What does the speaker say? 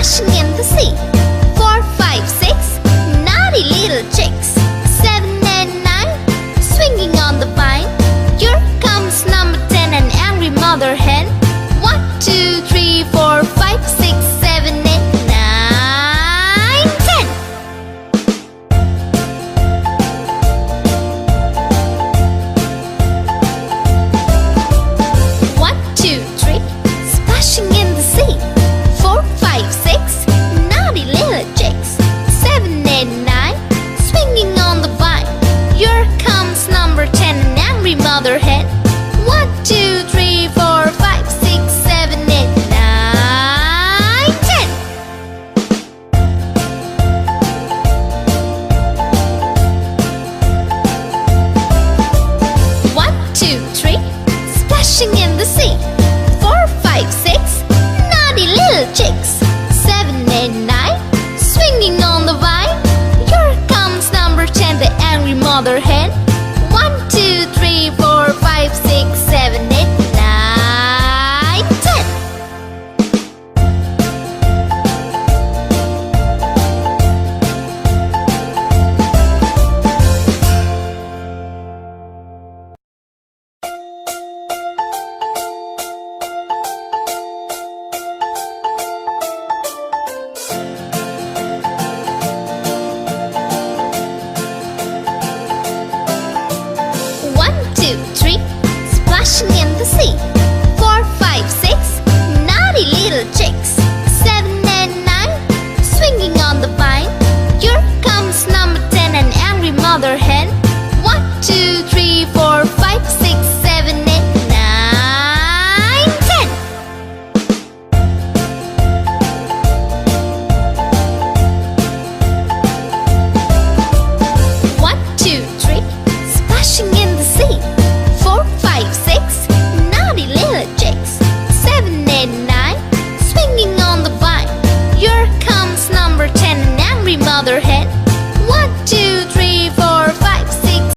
splashing in the sea. 4, 5, 6, naughty little chicks. 7 and 9, swinging on the vine. Here comes number 10, an angry mother hen. 1, 2, 3, 4, 5, 6, 7, 8, 9, 10. 1, 2, 3, splashing in the sea. 4, 5, 6, naughty little chicks. 7, 8, 9, swinging on the vine. Here comes number 10, an angry mother hen. 1, 2, 3, 4, 5, 6, 7, 8, 9, 10. 1, 2, 3, splashing in the sea. 4, 5, 6, naughty little chicks. 7, 8, 9, swinging on the vine. Here comes number 10, the angry mother hen. 1, 2, 3, 4, 5, 6, 7, 8, 9, 10. 1, 2, 3, splashing in the sea. 4, 5, 6, naughty little chicks. 7 and 9, swinging on the vine. Here comes number 10, an angry mother hen. 1, 2, 3, 4, 5, 6, 7, 8, 9, 10. 1, 2, 3, splashing in the sea. 4, 5, 6, naughty little chicks. 7, 8, 9, swinging on the vine. Here comes number 10, an angry mother hen. 1, 2, 3,